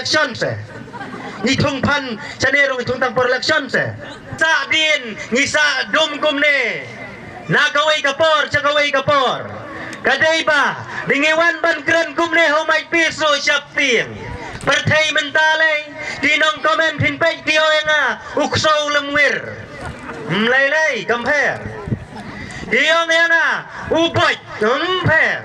election se ni thung phan chane rong thung tang for election se sa din ni sa dum kum ne na kawai kapor cha kawai kapor kadai ba dingewan ban kren kum ne ho mai piso siap tiang perthai mentale dinong komen phin pai tio nga uksau lemwir mlai compare diong nga uboy compare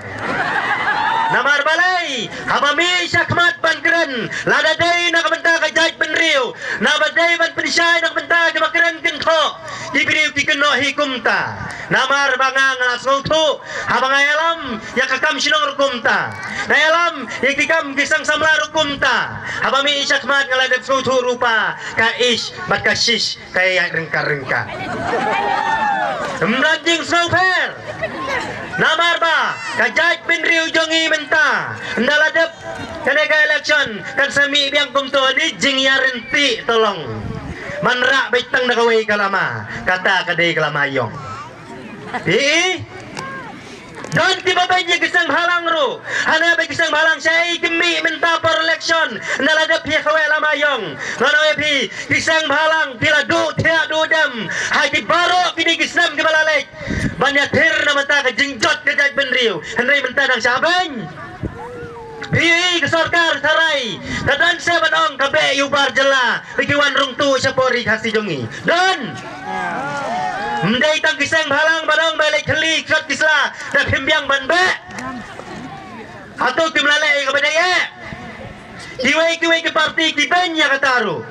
namar balai habami syakmat ban kren lada dai nak benta ka jaj penriu na badai ban penisai nak benta ka kren kentho diberiu kikeno hikumta namar bangang langsung tu habang alam ya kakam sinong rukumta na alam ya kikam kisang samla rukumta habami syakmat ngaladap sutu rupa ka ish bat ka shish kaya rengka-rengka Mlanjing sofer namar ba kajaj penriu jongi menta ndaladep kaneka election kan sami biang kumto ni jing yarenti tolong manra baitang nakawai kalama kata kadai kalamayong don tiba banyak kisang halang ru hana bagi kisang halang saya kemi menta for election ndaladep pihak kawai lamayong nono epi kisang halang tila do tia do dam hai di baro kini kisam kebalalek banyak ter nama ta kejingjot kejaj benriu henry menta dang sabang Hii ke sorkar sarai kadan saya banong kabe yubar jela bikiwan rung tu sapori kasih jongi don mendai tang kisang halang banong balik keli shot kisla dak himbiang banbe atau kimlalai kepada ye kiwai ke parti kibenya kataru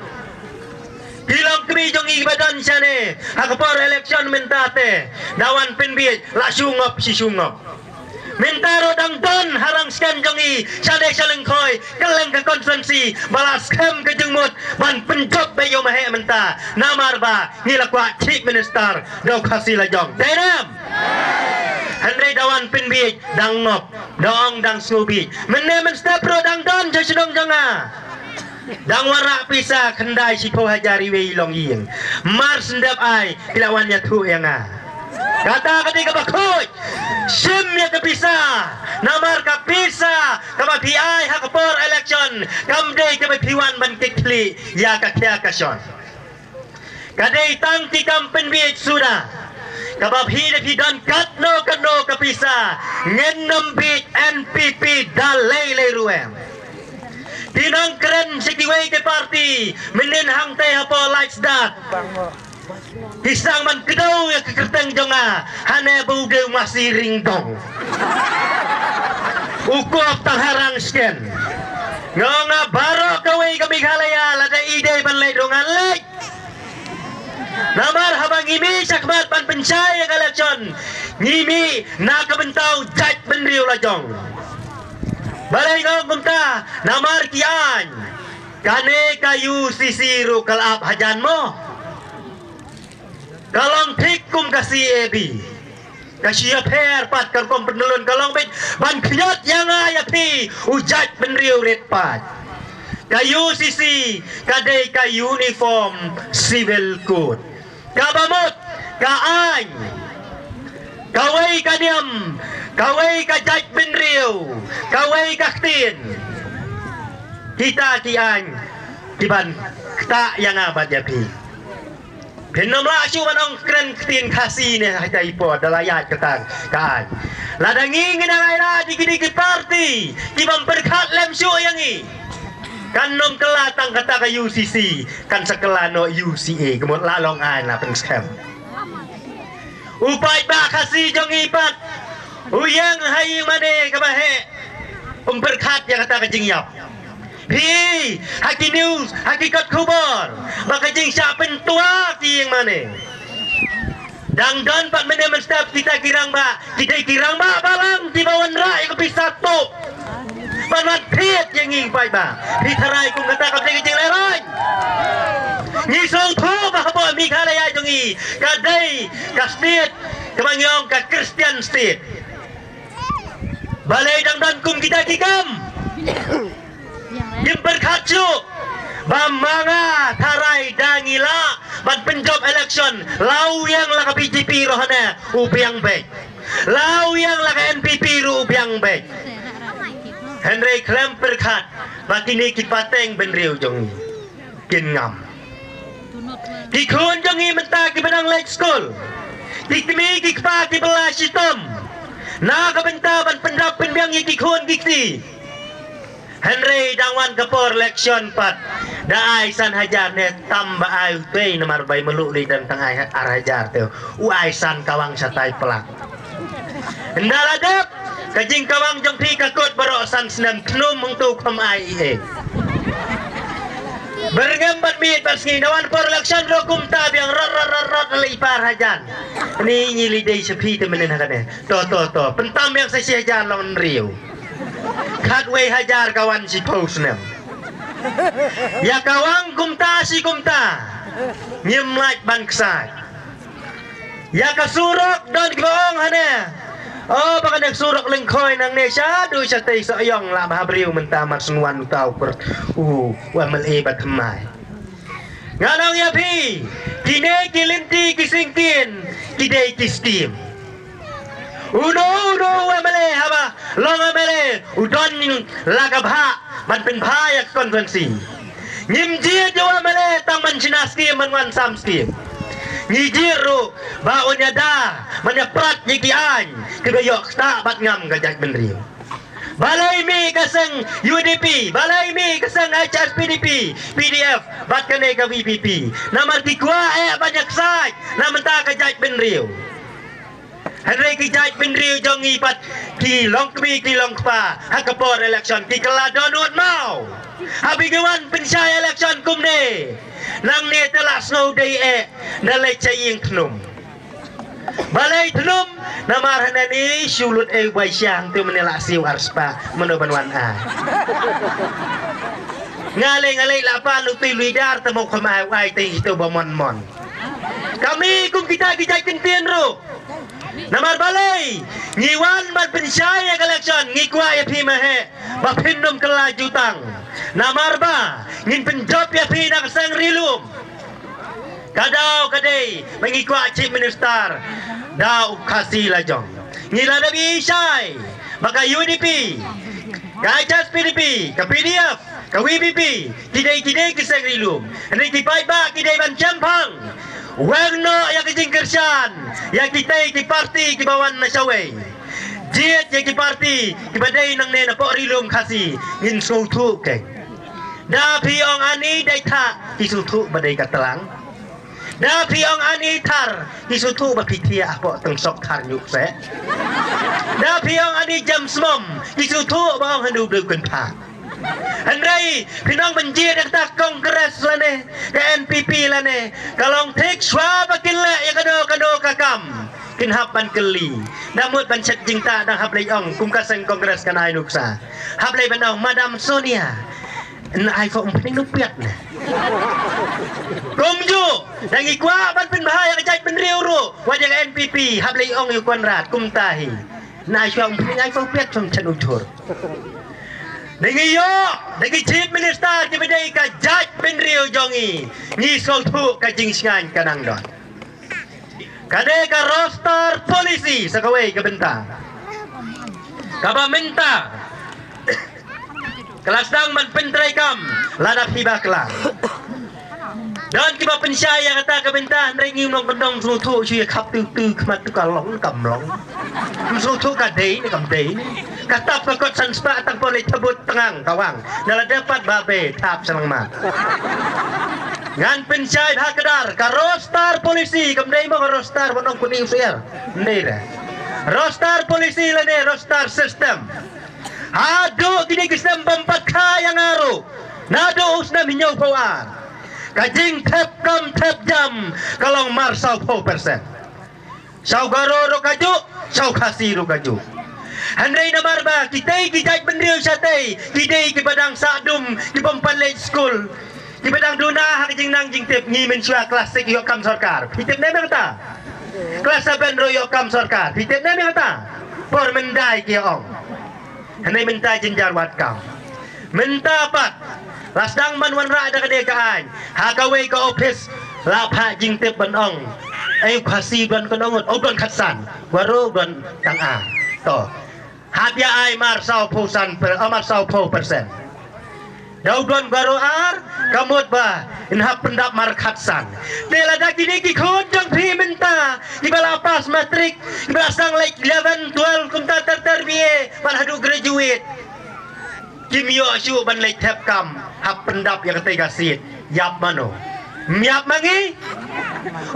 bilang kami jongi badan sane akapor election mentate dawan penbiet la sungop si sungop mentaro dang don harang skan jongi sade salengkoi keleng ke konferensi balas kem ke jengmut ban penjok bayo mahe menta namar ba ngila kwa chief minister dau kasih lajong denam Henry dawan penbiet dang ngop dong dang subi menemen step pro dang don jasidong jonga dang warak pisah kendai si po hajari wei long ying mar sendap ai pilawannya tu yang kata ketika bakut sim yang kepisah namar kapisa kama pi ai hakapor election kamdei kama piwan ban kekli ya kakya kason kadai tang ti kampen biet sudah kabab hi dan katno kapisa ngenom bit NPP dalai ruem tinang keren sikiwai ke parti menin hang teh hapo lights dat hisang man kedau ya kekerteng jonga hane buge masih ringdong ukup tang harang sken ngonga baro kawai kami halaya lada ide ban lay dongan lay namar habang imi sakmat pan pencai election ngimi na kabentau jaj benriu lajong balai ngau kumta namar kian kane kayu sisiru kalap hajan mo kalong tikum kasih ebi kasih per pat kalong penelun kalong bet ban knyot yang ayapi ujat benriu red pat kayu sisi kadai ka uniform civil code kabamot kaan kawai kadiam kawai ka jaj benriu kawai kaktin kita kian tiban tak yang abad yapi Penomla asyuk manong keren ketin kasih ni hata ipo adalah ayat ketang kan. Ladangi ngenalai lah dikit parti kibam berkat lem syuk yang ni. Kan nom kelatang kata ke UCC kan sekela no UCA kemut lalong an lah penskem. Upai ba kasih jong ipat. Uyang hai mane kabahe. Berkat yang kata ke jingyap. Hi, haki news, hakikat kubur. Maka jing siapin tua ti yang mana? Dang don pat menemen staf kita kirang ba balang di bawah rai ke satu. Panat piet yang nging pai ba. Di tarai kung kata kap jing leron. Ni song tu ba bo mi khalaya jongi. Kadai ka state kemangyong ka Christian state. Balai dang don kum kita kikam. Yang berkacu bamanga tarai dangila ban penjob election lau yang la PDP rohana ubiang baik lau yang la NPP ru ubiang baik Henry Klem berkat Makini kipateng benriu jongi kin ngam kikun jongi mentah ki benang late school kikmi kikpa ki bela sitom na kabentaban pendap penbiang kikun kikti Henry dangwan kapor election pat daai san hajar ne tamba ai tei nomor bai meluk li dan tang ai ar hajar teu uai san kawang satai pelak ndaladap kajing kawang jong pi kakut barok san senam knum untuk pem ai bergambar miit paski dawan por election rokum tab yang rot leipar hajan ni nyili dei sepi temenen hakane to pentam yang sesi hajar lawan riu Kadway hajar kawan si Posnem. Ya kawang kumta si kumta. Nyemlaj bangsai. Ya kasurok don kibong hane. Oh baka nagsurok lengkoy ng nesya. Do siya tay sa ayong la mahabriw mentamat sunwan utaw per. Wamal ibat hamay. Nganong yapi. Kine kilinti kisingkin. Kidey kistim. Uno wamale haba long amale udon lagabha man pen bhayak konvensi nyimjir jawa male tang man sinaski man wan samski nyijiru ba unyada man prat yikian kegayok ta bat ngam gajak benriu balai mi kasang UDP balai mi kasang HSPDP PDF bat kane ka VPP namar tikwa banyak sai namenta gajak benriu Henry kijaj penriu jongi pat ki long kemi ki long pa hakapor election ki kala donut mau habi gawan pensai election kumne nang ne telas no dei nalai chaying thnum balai thnum namar hanani sulut bai syang tu menela siu arspa menoban wan a ngale lapan uti lidar temo khamai ai ting itu bomon kami kum kita kijaj kentien ro Namar balai ngiwan man pensaya election ngikwa ya pimahe bapindum kelajutang namar ba ngin penjop ya pina kasang rilum kadau kadai mengikwa chief minister dau kasih lajong ngila nabi isai maka UDP gajas PDP ke PDF ke WBP kidai kasang rilum hendak dipai ba kidai ban campang Wagno ya kijing kersan ya kita ki parti ki bawan nasaway jiet ya ki parti ki badai nang ne na po rilum khasi ngin sutu ke da piong ani dai tha ki sutu badai katelang da piong ani tar ki sutu ba pitia po teng sok thar nyuk se da piong ani jam smom ki sutu bang handu bleun pa Andai pinang benjir dak kongres lane ke NPP lane kalong tek swa bakilla ya kado kakam kin hapan keli namut ban chat jingta dang hablai ong kum kaseng kongres kan ai nuksa hablai bandong madam Sonia na ai fo umping nupiat na kumju dang ikwa ban pin bahaya kajai penriu ru wajang NPP hablai ong yu konrat kum tahi na ai fo umping ai fo piat trong chan utur Nagi chief minister ki bedai ka jaj penriu jongi ni sotu ka jingsngan kanang dot kade ka roster polisi sakaway ka benta kaba menta kelas dang man pentrai kam ladap hibakla dan kiba pensyaya kata ka benta ndai ngi nong kendong sotu chu khap tu khmat tu ka long kam long sotu ka dei ni kam dei katap kakot sanspa atang poli tabut tengang kawang nala dapat babe tap senang mat ngan pensyai hakadar ka rostar polisi kamdai mo ka rostar bonong kuning siar nira rostar polisi lane rostar system hado kini kisem bampat kaya ngaro nado usna minyaw pawar kajing tep kam tep jam kalong marsau 4% sau garoro kaju sau khasiru kaju Handai na marba, kitay kijay benriu satay, kitay kibadang sadum, kipampalit school, kibadang duna hakijing nang jingtip ngimin siya klasik yo kam sarkar. Pitip na merta. Kelas 7 ro yo kam sarkar. Pitip na merta. Por menday kiong. Handai mentai jenjar wat kam. Menta pat. Lasdang manwan ra ada kedekaan. Hakaway ka office lapha jingtip banong. Ay khasi ban kanongot, obon khatsan. Waro ban tang a. To. Hapya ay marsau 4%. Daudon garoar kamut ba inha pendap markatsan tela daki ni ki khudang phi minta ibala pas matrik ibala sang like 11 12 kumta terbiye pan hadu graduate kimyo syu ban like tap kam hap pendap yang ketiga sit yap mano miap mangi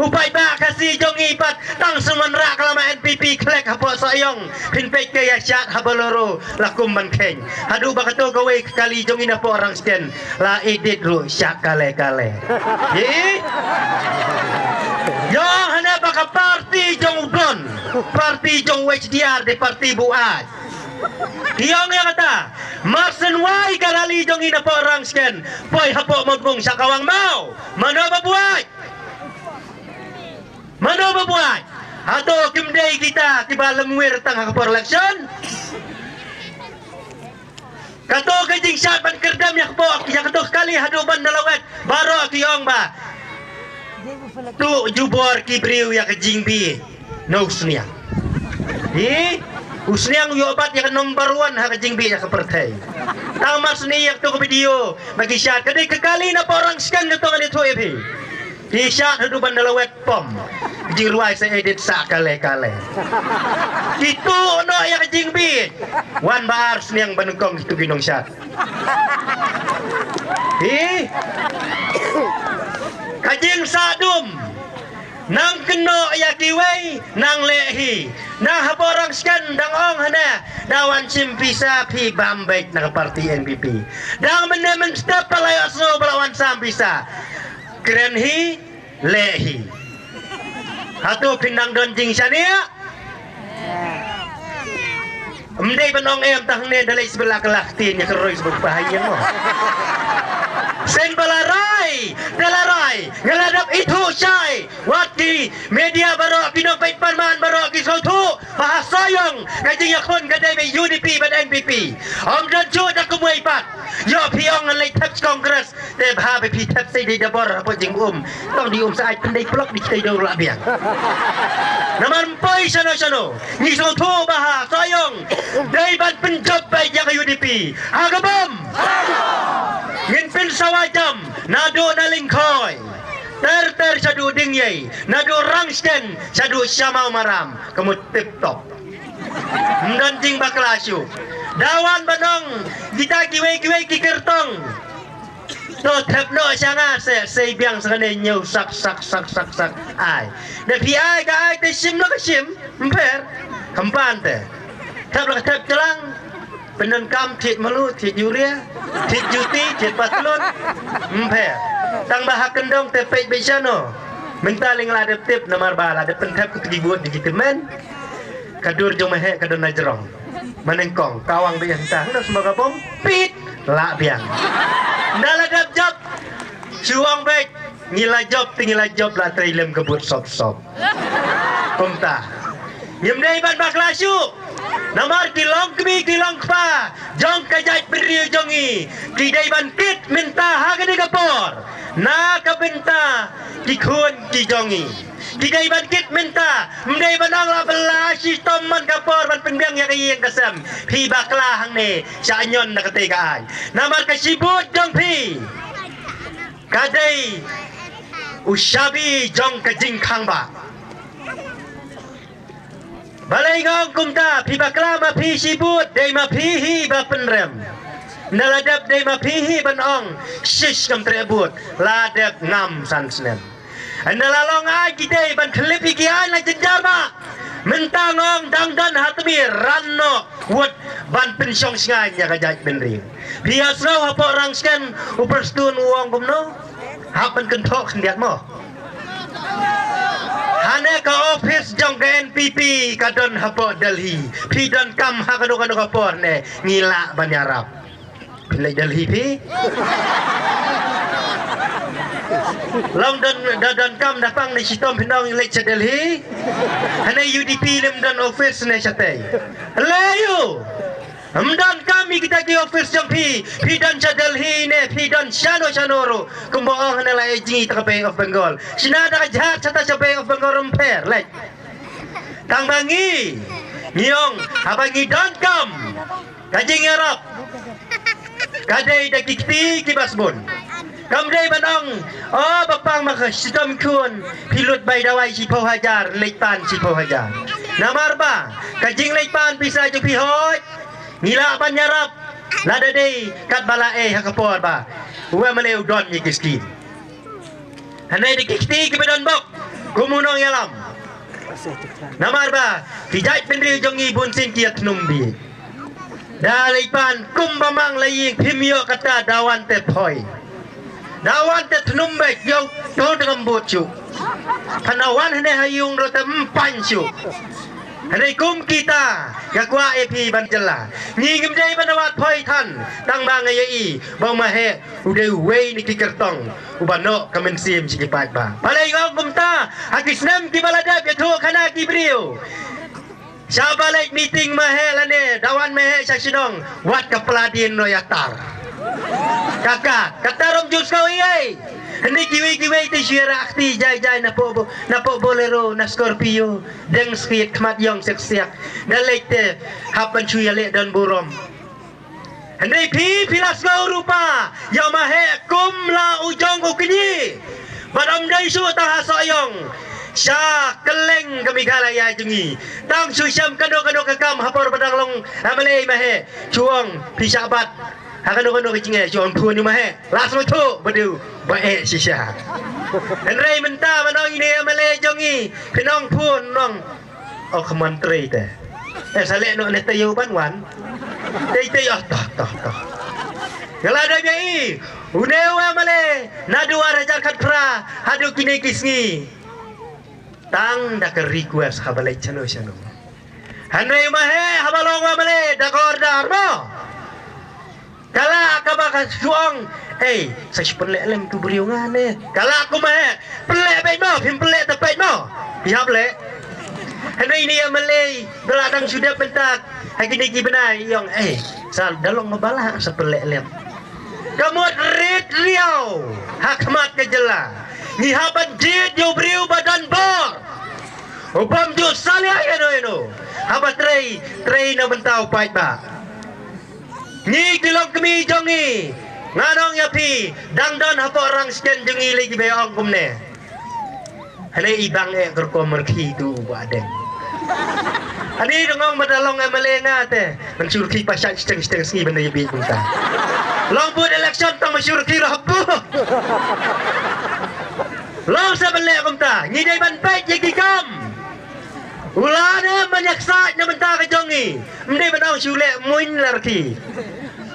upai ba kasih jongi pat tang semenra kalama NPP klek hapo sayong pinpek ke yasyat habaloro lakum bankeng hadu bakato gawe kali jongi na po orang sken la edit ru syak kale ye yo hana baka parti jong udon parti jong WHDR de parti buat Hiyong yang kata Marsen wai kalali jong ina po orang sken poi hapo magmong sa kawang mau mano babuat ato kimday kita tiba lemwir tang hakapor election kato kajing syaban kerdam yakpo yang kato kali haduban dalawet baro kiyong ba tu jubor kibriu ya kajing bi no usniang usniang yobat yang nomor 1 ha kajing bi ya kepertai tamas ni yak tu video bagi syat kadai kekali na porang skan to ngani to ebi di syat haduban dalawet pom jing ruai saya edit sak kale itu no ya kajing bi wan bar usniang banengkong itu ginong syat kajing sadum nang keno ya kiwai nang lehi nang haporang skan dang ong hana dawan simpisa pi bambek nang parti NPP dang menemen step palayo so balawan sampisa krenhi lehi hatu pinang donjing syania mendai benong em tahne dalai sebelah kelaktin ya keroy sebab bahaya mo sen balarai ngeladap itu syai wati media baru kinopait parman baru kisautu bahasayong kajing yakun kadai be UDP ban NPP om dan cu dak kumui pat yo piong ngalai taps kongres te bha be pi taps di dabor apa jing tong di saat pendai blok di tai do la biang naman poi sano ni sautu bahasayong dai ban penjob baik yang UDP agabom ngin pin sawajam nado nalingkoy ter sadu dingyay nado rangsten sadu syamau maram kamu tip top mdanjing baklasyu dawan banong kita kiwai kikertong to tepno syanga se biang sakane nyau sak ai de pi ai ka ai te sim lo ka sim mper kampan te tap la tap telang Penan kam tit malu, tit yuria, tit juti, tit patlon, tang bahak kendong tepek besano, mentaling lah ada tip namar bala, ada pentap kutigi buat di kita men, kadur jong mahek kadur najerong, menengkong, kawang biang tang, dah semoga bom, pit, lak biang, daladap job, suang baik, ngila job lah trilem kebut sop, pemtah, yemdai ban baklasyu. Namar kilong kpa jong kajait beriu jongi kidai bankit minta haga de kapor na kabenta kikun ki jongi kidai bankit minta mdai banang la bela sistem man kapor ban penbiang yang yang kasam pi bakla hang ne syanyon na katigaan namar kasibut jong pi kadai ushabi jong kajing khangba balai ngong kumta pi bakla ma pi sibut dai ma pi hi ba penrem naladap dai ma pi hi ban ong shish kam trebut ladap ngam san snem analalong ai kita ban klip ikian la jenjama mentangong dangdan hatmi ranno wot ban pensyong singai nya kajat benri biasa apa orang skan uperstun uang kumno hapan kentok sendiat mo hane ka office jong ke NPP kadon hapo Delhi pidon kam ha kado kapor ne ngila banyarap pilai Delhi pi long dan kam dapang ni sitom pinong lek Delhi hane UDP lem dan office ne chatai layu Amdan kami kita di office jong pi dan Delhi ne pi dan Shanoro kumboong na la ejingi ta Bay of Bengal sinada jahat sa ta Bay of Bengal romper lek tang bangi nyong abangi dan kam kajing Arab kadai dah kikti kibasbon kamdai banong oh bapang maka sitom kun pilut bai dawai si pau hajar leipan si pau hajar namar ba kajing leipan bisa ju pihoi ngila ban nyarap lada dei kat bala hakapor ba uwe maleu don nyikiskin hanai dikikti kibadon bok kumunong yalam namar ba kijai pendri jongi bunsin kiat numbi dalipan kumbamang laying pimio kata dawan tepoi dawan te numbek yang to dengan bocu panawan hene hayung rota empancu hene kum kita yakwa epi banjela ngingim dai banawat phoi than tang bang ai bang mahe ude wei ni kikertong ubano kamen sim sikipat ba palai ngom kumta hakisnam ki balada ya tho khana ki brio Syabalek meeting mahe lane dawan mahe sasinong wat kepeladin no yatar kakak kata rom jus kau iai hendak kiwi tu syira akti jai napo bolero na Scorpio deng speed kmat yong seksiak dalek te hapan cuya lek dan burom hendak pilas kau rupa yang mahe kumla ujong ukini badam dai su tah soyong Syah keleng kami galaya jengi tang susam kado kekam hapor padang long amalei mahe chuang pisabat hakano kecingnya chuang pun ni mahe las moto bedu bae sisa henrei menta manong ini amalei jongi pinong pun nong oh kementeri teh salek no ne tayu ban wan tei oh toh galada gai udewa male nadu arajar katra hadu kini kisngi tang dak request habalai chano hanrei mahe habalong wa male dakor darmo kala kabaka suang sa penlek lem tu beriungan kala aku mahe pelek baik mo pim pelek tepat mo pihak lek hanrei ni male beladang sudah pentak hakini ki benai yong sal dalong mabalah sepelek lem kamut rit riau hakmat kejela ni haban dit yo briu badan bor upam ju salia eno haba trei na mentau pait ba ni dilong kemi jongi nganong yapi dangdon hapo orang sken jengi lagi beong kumne hale ibang kerkomer ki tu badeng ani dongong madalong malenga te mensurki pasak steng ski benda yabi kunta long put election tang mensurki rapu long sa bele kumta ni dai ban pait yaki kam ulana manyaksat na benta ka jongi mde banau sule muin larki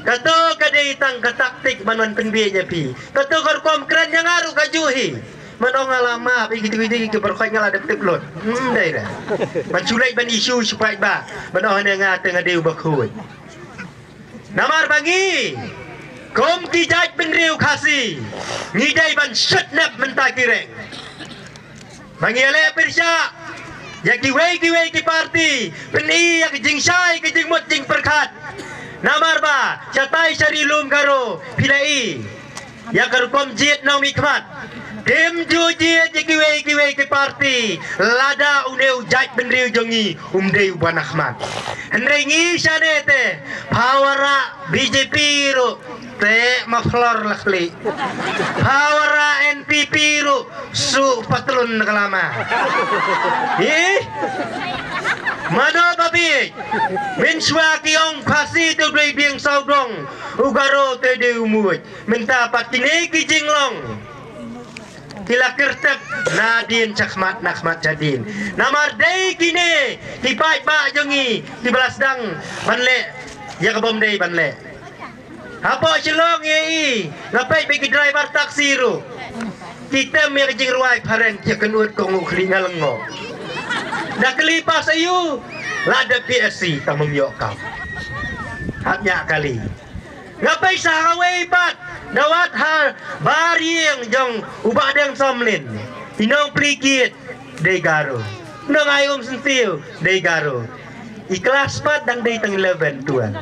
kato kadai tang kataktik manuan penbiye pi kato korkom keren yang aru kajuhi manong alama pigi ke berkhoi ngala dep lot dai dah manculai ban isu supaya ba manong nga tengah deu bakhoi namar bangi kom ki jaj penriu khasi ngidai ban shutnap menta kireng bangi ale persya ya kiwei ki parti peni ya jingsai ke jingmot jing perkhat namar ba chatai sarilum karo pilai ya karukom jit nau mikmat tim jujit ya kiwei ke parti lada uneu jaj penriu jongi umdeu ban ahmad henrengi sanete pawara BJP ro te maflor lakli pawara NPP ro su patlun kalama mano babi minswa kiong khasi tu dui biang saudong ugaro te de umuj minta patine ki jinglong kila kertep nadin cakmat nakmat jadin namar dei kini tipai ba jongi tibalas dang banle ya kabom dei banle apa cilong yei ngapai bagi driver taksi ru kita mer jing ruai paren ya kenut kong uklinga lengo dak lipas ayu lada PSC tamum yok kau hatnya kali ngapai sahawai bat dawat har barieng jong ubah deng somlin inong plikit dei garo nong ayum sentiu dei garo ikhlas pat dang dei tang 11 tuan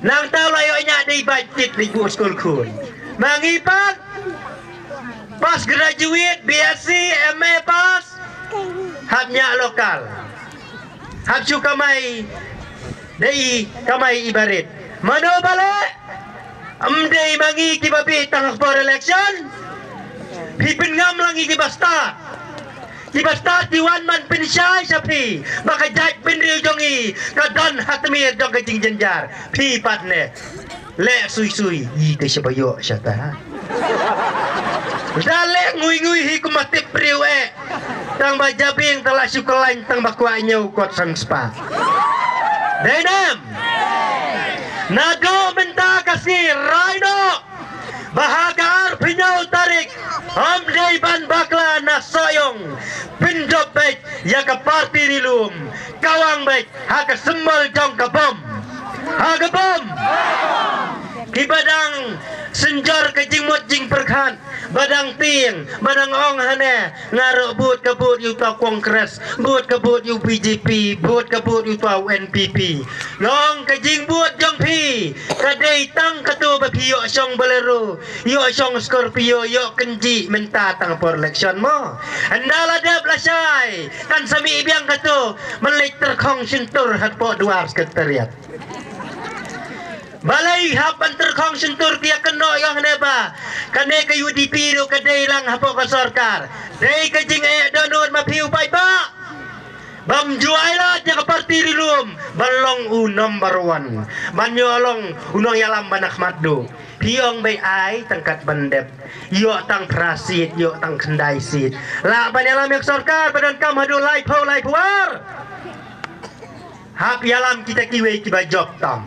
nang tau layo nya dei budget di school kun mangipat pas graduate BSc MA pas hatnya lokal habsu kamai dei kamai ibarit mano balik Amday mangi kibabi tangak for election. Pipin ngam langi kibasta. Kibasta diwan man pinsyay sa pi. Maka jaj pinriw jongi. Kadon hatmir jong kajing jenjar. Pi patne. Le sui-sui. Ika siya bayo siya ta. Dale ngui-ngui hi kumatip priw Tang bajabing telah syukulain tang bakwanya ukot sang spa. Denam. Nado menta kasih Rhino bahagar pinyau tarik Amday ban bakla na soyong pindop baik ya ke parti rilum kawang baik haka sembal jong ke bom haka bom kibadang senjor ke jingmot jing perkhan badang ting badang ong hane ngaro but kabut yu ta kongres but kabut yu BJP but kabut yu ta NPP long ke jing but jong pi kadai tang katu ba pi yo song bolero yo song Scorpio yo kenji menta tang for election mo andala dap lasai kan sami biang katu melik terkong sintur hat po duar sekretariat balai hapan terkong sentur kia keno yang neba kane ke UDP ru kadai lang hapo ka sarkar dei ka jing donor mapiu pai ba bam juaila ja ka parti rilum balong number 1 manyolong unong yalam banak maddo piong bay ai tangkat bandep yo tang prasit yo tang kendai sit la banyalam yak sarkar badan kam hadu lai puar hap yalam kita kiwe kiba job tam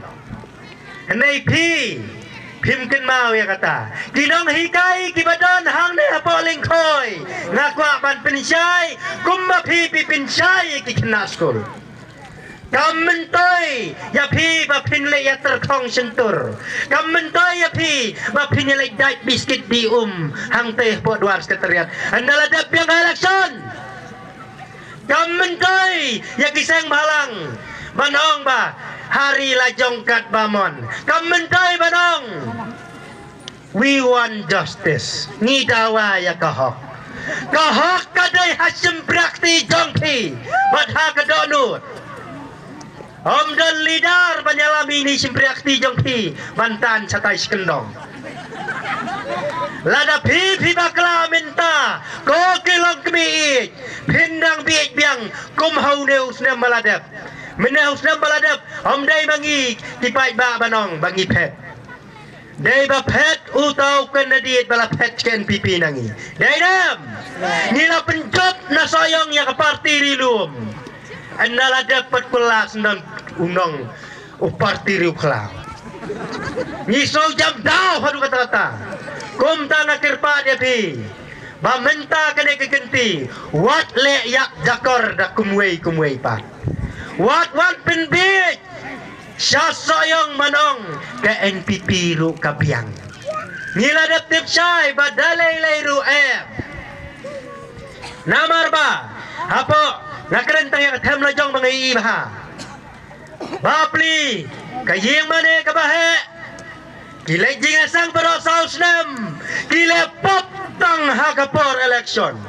Henay Pim ken mau ya kata kinong hikai kibadon hang ne hapo lingkoy ngakwa ban pinsyay kumma pi pinsyay kikna skol Kamentoy ya pi ba pinle ya terkong sentur Kamentoy ya pi ba pinle dait biskit di hang teh po duar sekretariat andala dap yang election Kamentoy ya kisang balang manong ba hari lajong kat bamon kamentai banong we want justice ni dawa ya kahok kadai hasim prakti jongki badha kadonut omdon lidar banyalami ni simprakti jongki mantan satai skendong lada pipi bakla minta ko kilong kemiit pindang biik biang kumhau neus na maladap Menaus na baladap Amday mangi Kipai ba banong Bangi pet Day ba pet Utaw kan na diit Bala pet Ken pipi nangi Day nam Nila penjot Na sayang Ya kaparti rilum An naladap Pat kulas Nang unong Uparti riu kelang Nyiso jam daw Hadu kata-kata Kumta na kirpa dia pi Bamenta kene kegenti Wat le yak jakor Da kumwei pa Wat penbit Siya soyong manong Ke NPP ru kabiang Niladap tip syay Badalay lay ru Namar ba Apo Nakarentang yang tem lajong mga iibaha Bapli Kaying mani kabahe Kilay jingasang pero saus nem Kilay poptang hagapor election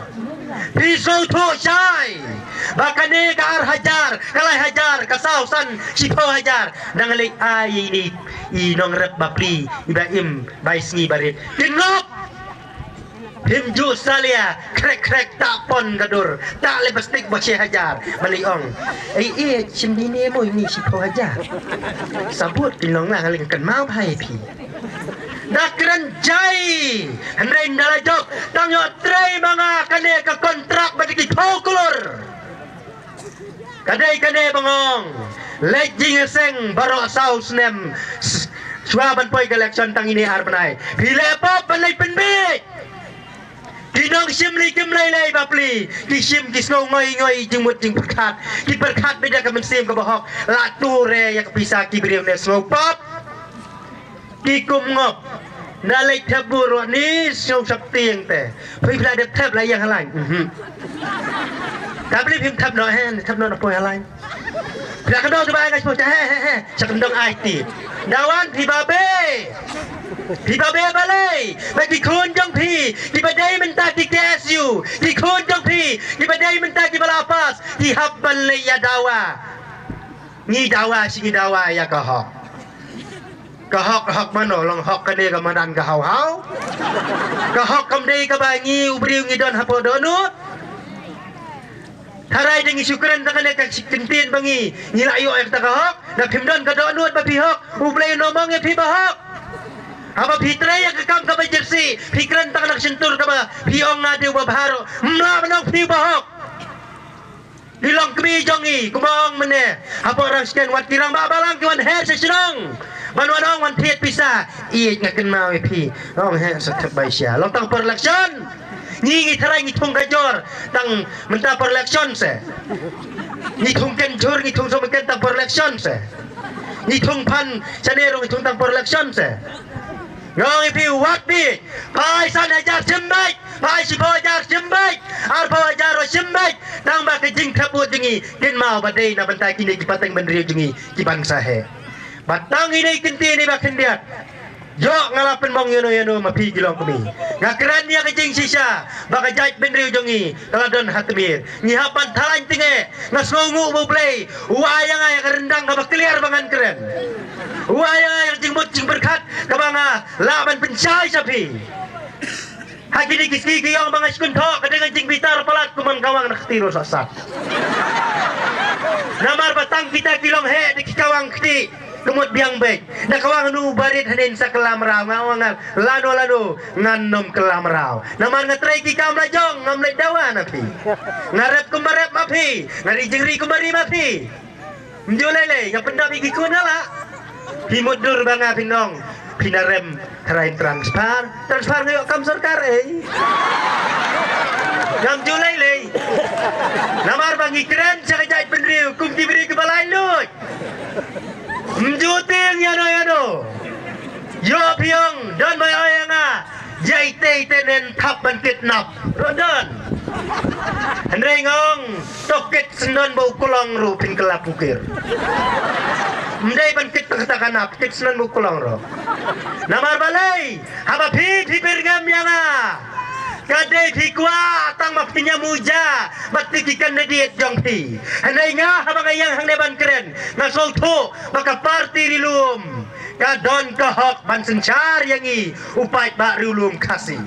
Piso to syay Baka ni kaar hajar Kalay hajar Kasausan Sipo hajar Nangali ay ni Inong rep bapli Ibrahim Baisngi barit Kinop Himju salia Krek tapon gadur Tak lepastik Baksy hajar Maliong Sindini mo ini Sipo hajar Sabut Kinong nga Halingkan mau hai pi Nakran jay Hendain dalajok Tangyo tray mga kane ka kontrak Badiki pokulor Kadai bangong Lejing seng Baro saus nem Suaban poy election tang ini arbanay Pilepo panay penbit Kinong simli kimlay bapli Kisim kisno ngoy jingmut jing perkat Ki perkat beda kemensim kabahok Lature ya kepisa kibriw ne smoke pop Kikum ngop Nalay taburo ni Siyong sakti yang te Pwede pala dep tab layang halay Tapi phim thấp nói hen thấp nói poi halai. Pila kadong tu ba guys po he. Sa kendong IT. Dawan pi babe balay. Bagi kun jong pi. Di badai menta di KSU. Di kun jong pi. Di badai menta di balapas. Di habban le ya dawa. Ni dawa singi dawa ya kahok. hok mano long hok kade kamadan ka hau ka hok kamdei ka bangi ubriu ngidon hapo donut harai dengan syukuran tangan ka kentin bangi ngilayo ay ka hok na pimdon ka donut ba pihok ublay nomong e pibahok apa pitray ka kam ka ba jersey pikran tangan sentur ka ba piong na diu babharo mla manong pibahok Bilang kami jongi, kumong mana? Apa orang sekian wat kirang babalang kiwan her sesenong. Manwanong wan tiet pisa. Iit ngaken mau pi. Ong her setep baisya. Long tang perleksion. Ngi tarai ngitung kajor tang menta perleksion se. Ngitung kenjur ngitung somekan tang perleksion se. Ngitung pan sanero ngitung tang perleksion se. Ngong ipi wat bi. Pai san ajar jembai. Pai si ajar jembai. Arpa ajar jembai. Tang ba kejing kabut jengi kin mau badai na bantai kini ki pateng bendri jengi ki bangsa he. Batang ini kinti ni ba kendiat. Yo ngalapen mong yono mapi gilong kami. Ngakran dia kejing sisa baka jait bendri jengi taladon hatmir. Ngihapan talan tinge ngasngungu mo play. Uayang ay karendang ka bakliar bangan keren. Uayang ay jingmut jing berkat ka banga laban pencai sapi. Hagini kisi yang mga sekunto kadang jing bitar palat kuman kawang nakatiro sa sat. Namar batang kita kilong he di kawang kti kumot biang bek. Nakawang nu barit hanin sa kelamraw ngawang lano nganom kelamraw. Namar ngatray ki kamla jong ngamlay dawan api. Ngarep kumarep mapi, ngari jingri kumari mapi. Mjulele ngapendap iki kunala. Himudur banga pinong. Pinarem terain transfer ngayon kam sarkar Yang Julai lay namar bangi keren sa kajait penriu kung diberi kebalay lut mjuting yano yo piyong don may ayanga jay tenen tap ban kitnap rodon Henry ngong toket sendon bau kulang ru pin kelapukir Mday bangkit pagkatakanap, kits nan mukulang ro. Namar balay, haba pipir ngam yanga. Kadai pikwa tang maktinya muja, baktikikan na diet jong ti. Hanay nga haba ngayang hang neban keren, nasol to, baka party rilum. Kadon kahok bansensyar yangi, upait ba rilum kasih.